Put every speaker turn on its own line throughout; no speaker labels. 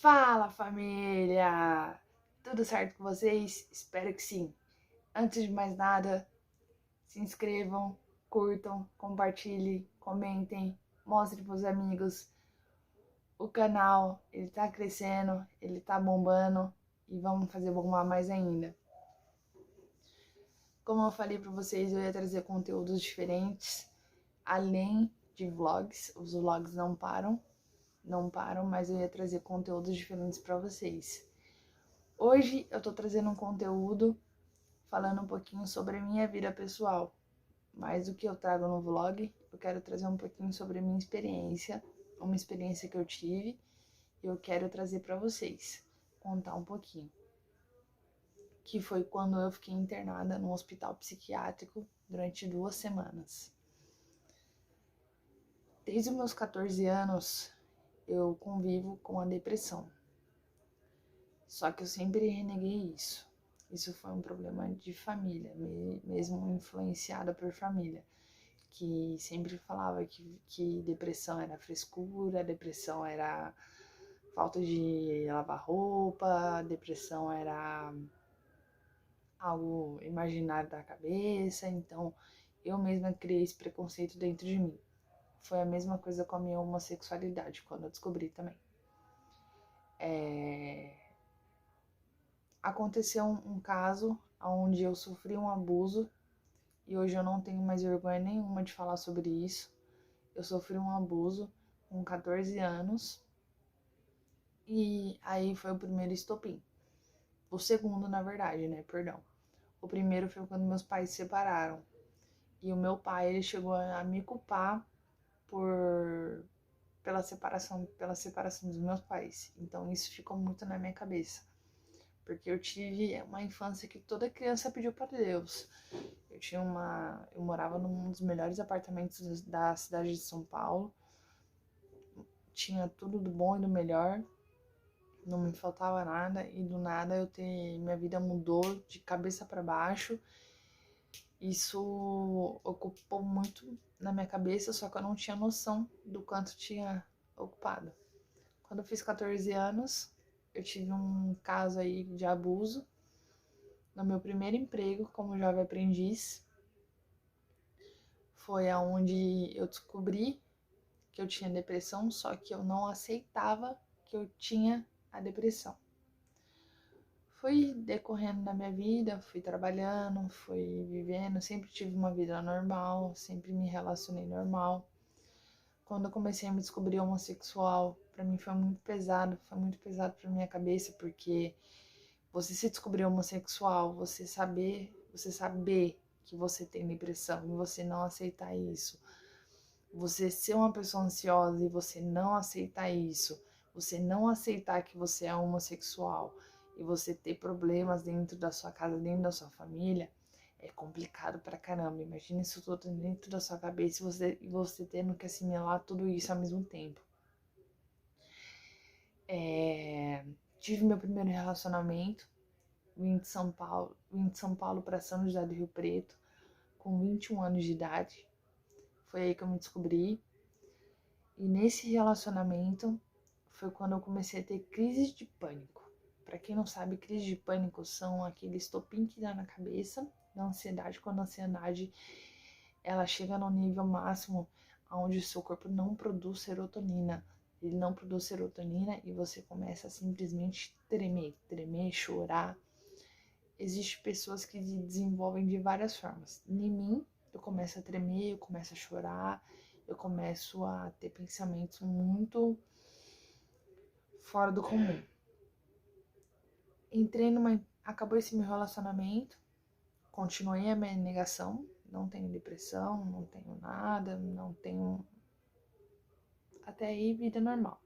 Fala, família! Tudo certo com vocês? Espero que sim. Antes de mais nada, se inscrevam, curtam, compartilhem, comentem, mostrem pros amigos. O canal, ele tá crescendo, ele tá bombando e vamos fazer bombar mais ainda. Como eu falei pra vocês, eu ia trazer conteúdos diferentes, além de vlogs. Os vlogs não param, mas eu ia trazer conteúdos diferentes pra vocês. Hoje eu tô trazendo um conteúdo falando um pouquinho sobre a minha vida pessoal. Mais do que eu trago no vlog, eu quero trazer um pouquinho sobre a minha experiência, uma experiência que eu tive, e eu quero trazer para vocês, contar um pouquinho. Que foi quando eu fiquei internada num hospital psiquiátrico durante 2 semanas. Desde os meus 14 anos, eu convivo com a depressão. Só que eu sempre reneguei isso. Isso foi um problema de família, mesmo influenciada por família, que sempre falava que depressão era frescura, depressão era falta de lavar roupa, depressão era algo imaginário da cabeça. Então eu mesma criei esse preconceito dentro de mim. Foi a mesma coisa com a minha homossexualidade, quando eu descobri também. Aconteceu um caso onde eu sofri um abuso e hoje eu não tenho mais vergonha nenhuma de falar sobre isso. Eu sofri um abuso com 14 anos e aí foi o primeiro estopim. O segundo, na verdade, né? Perdão. O primeiro foi quando meus pais se separaram. E o meu pai, ele chegou a me culpar pela separação dos meus pais. Então isso ficou muito na minha cabeça. Porque eu tive uma infância que toda criança pediu para Deus. Eu morava num dos melhores apartamentos da cidade de São Paulo. Tinha tudo do bom e do melhor. Não me faltava nada e do nada minha vida mudou de cabeça para baixo. Isso ocupou muito na minha cabeça, só que eu não tinha noção do quanto tinha ocupado. Quando eu fiz 14 anos, eu tive um caso aí de abuso no meu primeiro emprego como jovem aprendiz. Foi aonde eu descobri que eu tinha depressão, só que eu não aceitava que eu tinha a depressão. Fui decorrendo na minha vida, fui trabalhando, fui vivendo, sempre tive uma vida normal, sempre me relacionei normal. Quando eu comecei a me descobrir homossexual, pra mim foi muito pesado pra minha cabeça, porque você se descobrir homossexual, você saber que você tem depressão e você não aceitar isso, você ser uma pessoa ansiosa e você não aceitar isso, você não aceitar que você é homossexual e você ter problemas dentro da sua casa, dentro da sua família, é complicado pra caramba. Imagina isso tudo dentro da sua cabeça e você tendo que assimilar tudo isso ao mesmo tempo. Tive meu primeiro relacionamento, vim de São Paulo para São José do Rio Preto, com 21 anos de idade. Foi aí que eu me descobri. E nesse relacionamento foi quando eu comecei a ter crises de pânico. Para quem não sabe, crises de pânico são aquele estopim que dá na cabeça da ansiedade, quando a ansiedade ela chega no nível máximo onde o seu corpo não produz serotonina. Ele não produz serotonina e você começa a simplesmente tremer, chorar. Existem pessoas que desenvolvem de várias formas. Em mim, eu começo a tremer, eu começo a chorar, eu começo a ter pensamentos muito fora do comum. Acabou esse meu relacionamento, continuei a minha negação, não tenho depressão, não tenho nada, não tenho... Até aí, vida normal,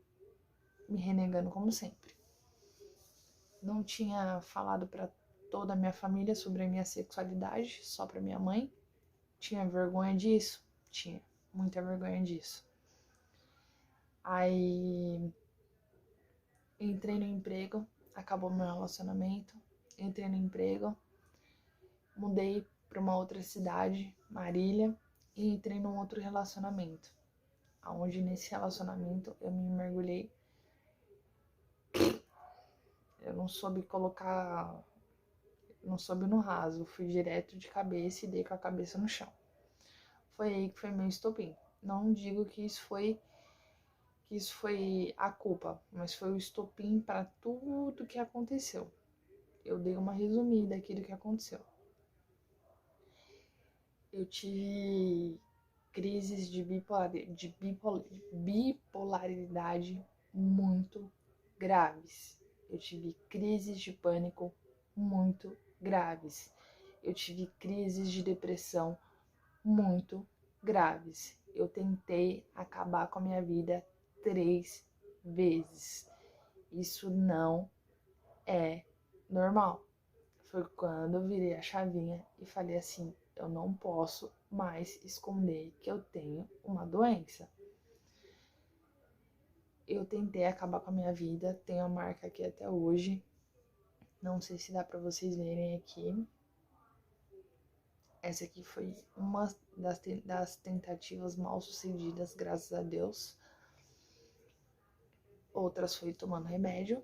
me renegando como sempre. Não tinha falado para toda a minha família sobre a minha sexualidade, só para minha mãe. Tinha vergonha disso? Tinha muita vergonha disso. Aí entrei no emprego, acabou meu relacionamento, entrei no emprego, mudei para uma outra cidade, Marília, e entrei num outro relacionamento. Onde nesse relacionamento eu me mergulhei não soube colocar, não soube no raso, fui direto de cabeça e dei com a cabeça no chão. Foi aí que foi meu estopim. Não digo que isso foi a culpa, mas foi o estopim para tudo que aconteceu. Eu dei uma resumida aqui do que aconteceu. Eu tive crises de bipolaridade muito graves. Eu tive crises de pânico muito graves. Eu tive crises de depressão muito graves. Eu tentei acabar com a minha vida 3 vezes. Isso não é normal. Foi quando eu virei a chavinha e falei assim: eu não posso mais esconder que eu tenho uma doença. Eu tentei acabar com a minha vida, tenho a marca aqui até hoje. Não sei se dá pra vocês verem aqui. Essa aqui foi uma das tentativas mal sucedidas, graças a Deus. Outras foi tomando remédio.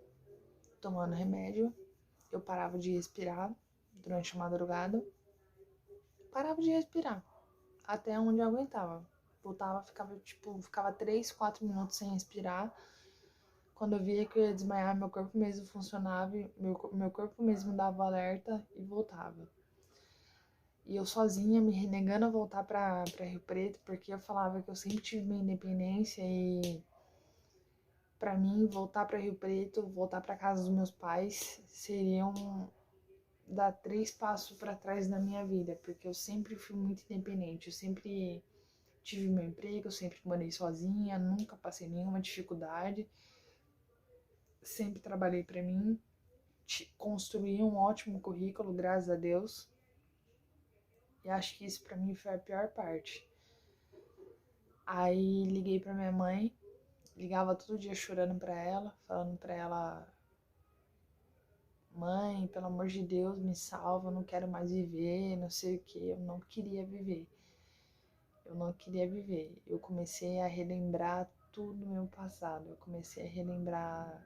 Eu parava de respirar durante a madrugada. Parava de respirar até onde eu aguentava. Voltava, ficava 3, 4 minutos sem respirar. Quando eu via que eu ia desmaiar, meu corpo mesmo funcionava, meu corpo mesmo dava alerta e voltava. E eu sozinha, me renegando a voltar pra Rio Preto, porque eu falava que eu sempre tive minha independência e pra mim voltar pra Rio Preto, voltar pra casa dos meus pais, seriam dar 3 passos pra trás na minha vida, porque eu sempre fui muito independente, eu sempre tive meu emprego, eu sempre morei sozinha, nunca passei nenhuma dificuldade, sempre trabalhei pra mim, construí um ótimo currículo, graças a Deus. E acho que isso pra mim foi a pior parte. Aí liguei pra minha mãe, ligava todo dia chorando pra ela, falando pra ela: mãe, pelo amor de Deus, me salva, eu não quero mais viver, não sei o que. Eu não queria viver. Eu comecei a relembrar tudo do meu passado. Eu comecei a relembrar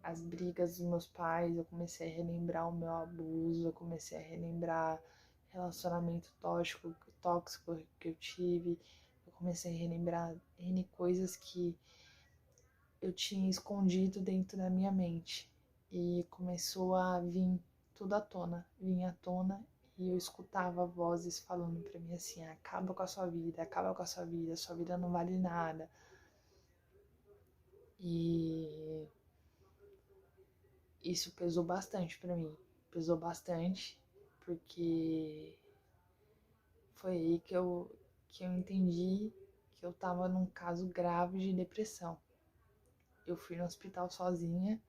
as brigas dos meus pais, eu comecei a relembrar o meu abuso, eu comecei a relembrar relacionamento tóxico que eu tive, eu comecei a relembrar N coisas que eu tinha escondido dentro da minha mente. E começou a vir tudo vinha à tona, e eu escutava vozes falando pra mim assim: acaba com a sua vida, sua vida não vale nada. E isso pesou bastante pra mim, porque foi aí que eu entendi que eu tava num caso grave de depressão. Eu fui no hospital sozinha,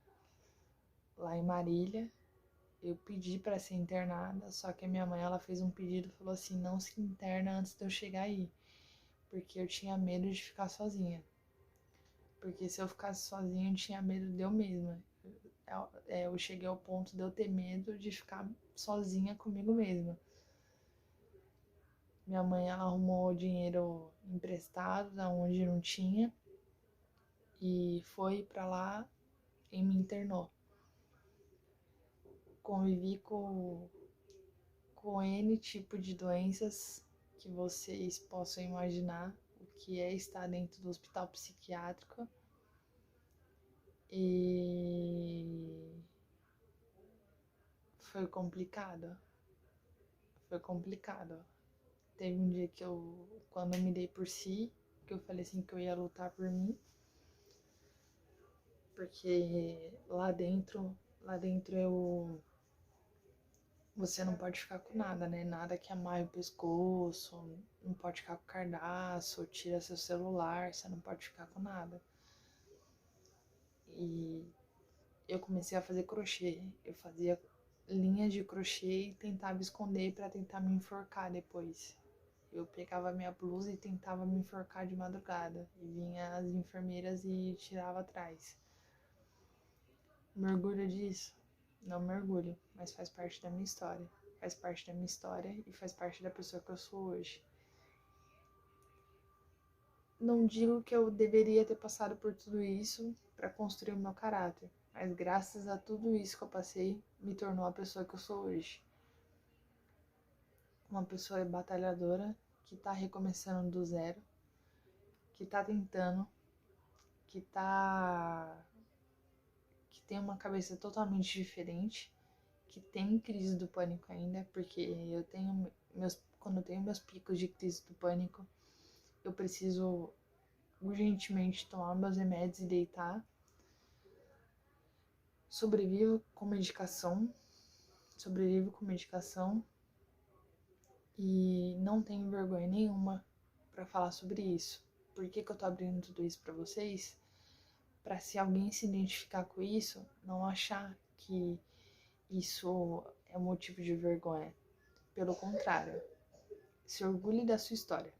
lá em Marília, eu pedi pra ser internada, só que a minha mãe, ela fez um pedido e falou assim: não se interna antes de eu chegar aí, porque eu tinha medo de ficar sozinha. Porque se eu ficasse sozinha, eu tinha medo de eu mesma. Eu cheguei ao ponto de eu ter medo de ficar sozinha comigo mesma. Minha mãe, ela arrumou dinheiro emprestado, da onde não tinha, e foi pra lá e me internou. Convivi com N tipo de doenças que vocês possam imaginar o que é estar dentro do hospital psiquiátrico. E foi complicado. Teve um dia que quando eu me dei por si, que eu falei assim que eu ia lutar por mim, porque lá dentro você não pode ficar com nada, né? Nada que amarre o pescoço, não pode ficar com cardaço, tira seu celular, você não pode ficar com nada. E eu comecei a fazer crochê, eu fazia linhas de crochê e tentava esconder para tentar me enforcar depois. Eu pegava minha blusa e tentava me enforcar de madrugada. E vinha as enfermeiras e tirava atrás. Mergulho disso? Não mergulho, mas faz parte da minha história. Faz parte da minha história e faz parte da pessoa que eu sou hoje. Não digo que eu deveria ter passado por tudo isso para construir o meu caráter, Mas graças a tudo isso que eu passei, me tornou a pessoa que eu sou hoje. Uma pessoa batalhadora, que tá recomeçando do zero, que tá tentando, que tem uma cabeça totalmente diferente, que tem crise do pânico ainda, porque quando eu tenho meus picos de crise do pânico, eu preciso urgentemente tomar meus remédios e deitar. Sobrevivo com medicação e não tenho vergonha nenhuma para falar sobre isso. Por que eu tô abrindo tudo isso para vocês? Para se alguém se identificar com isso, não achar que isso é motivo de vergonha. Pelo contrário, se orgulhe da sua história.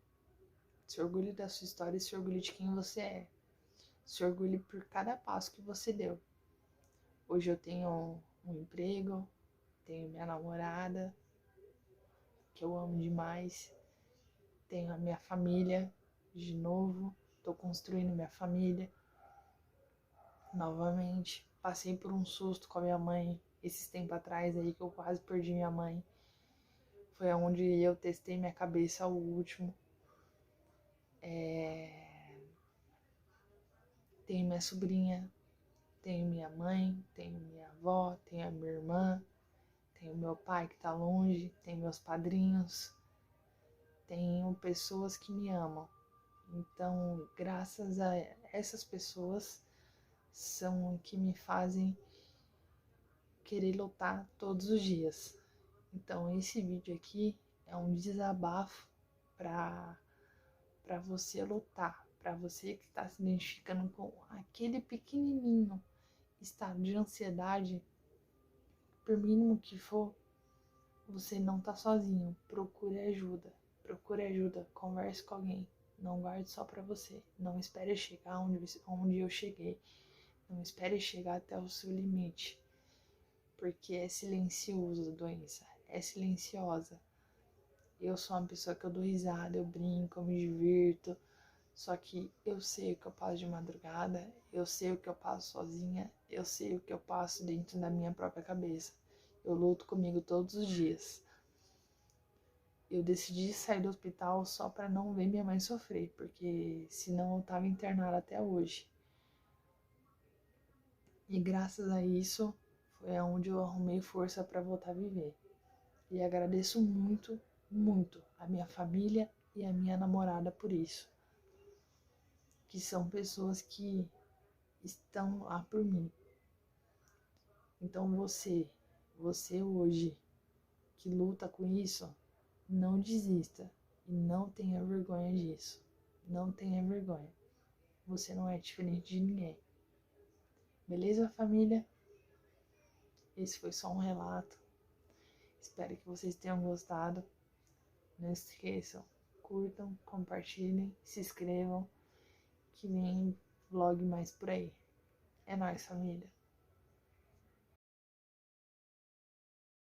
Se orgulhe da sua história e se orgulhe de quem você é. Se orgulhe por cada passo que você deu. Hoje eu tenho um emprego, tenho minha namorada, que eu amo demais, tenho a minha família de novo, tô construindo minha família novamente. Passei por um susto com a minha mãe esses tempos atrás aí, que eu quase perdi minha mãe. Foi onde eu testei minha cabeça ao último. Tenho minha sobrinha, tenho minha mãe, tenho minha avó, tenho a minha irmã, tenho meu pai que tá longe, tenho meus padrinhos, tenho pessoas que me amam. Então, graças a essas pessoas, são que me fazem querer lutar todos os dias. Então, esse vídeo aqui é um desabafo para você lutar, para você que está se identificando com aquele pequenininho estado de ansiedade, por mínimo que for, você não está sozinho. Procure ajuda, converse com alguém. Não guarde só para você. Não espere chegar onde eu cheguei. Não espere chegar até o seu limite. Porque é silencioso a doença. É silenciosa. Eu sou uma pessoa que eu dou risada, eu brinco, eu me divirto. Só que eu sei o que eu passo de madrugada. Eu sei o que eu passo sozinha. Eu sei o que eu passo dentro da minha própria cabeça. Eu luto comigo todos os dias. Eu decidi sair do hospital só para não ver minha mãe sofrer, porque senão eu tava internada até hoje. E graças a isso foi onde eu arrumei força para voltar a viver. E agradeço muito, muito a minha família e a minha namorada por isso. Que são pessoas que estão lá por mim. Então você hoje que luta com isso, não desista e não tenha vergonha disso. Não tenha vergonha. Você não é diferente de ninguém. Beleza, família? Esse foi só um relato. Espero que vocês tenham gostado. Não esqueçam, curtam, compartilhem, se inscrevam, que vem vlog mais por aí. É nóis, família.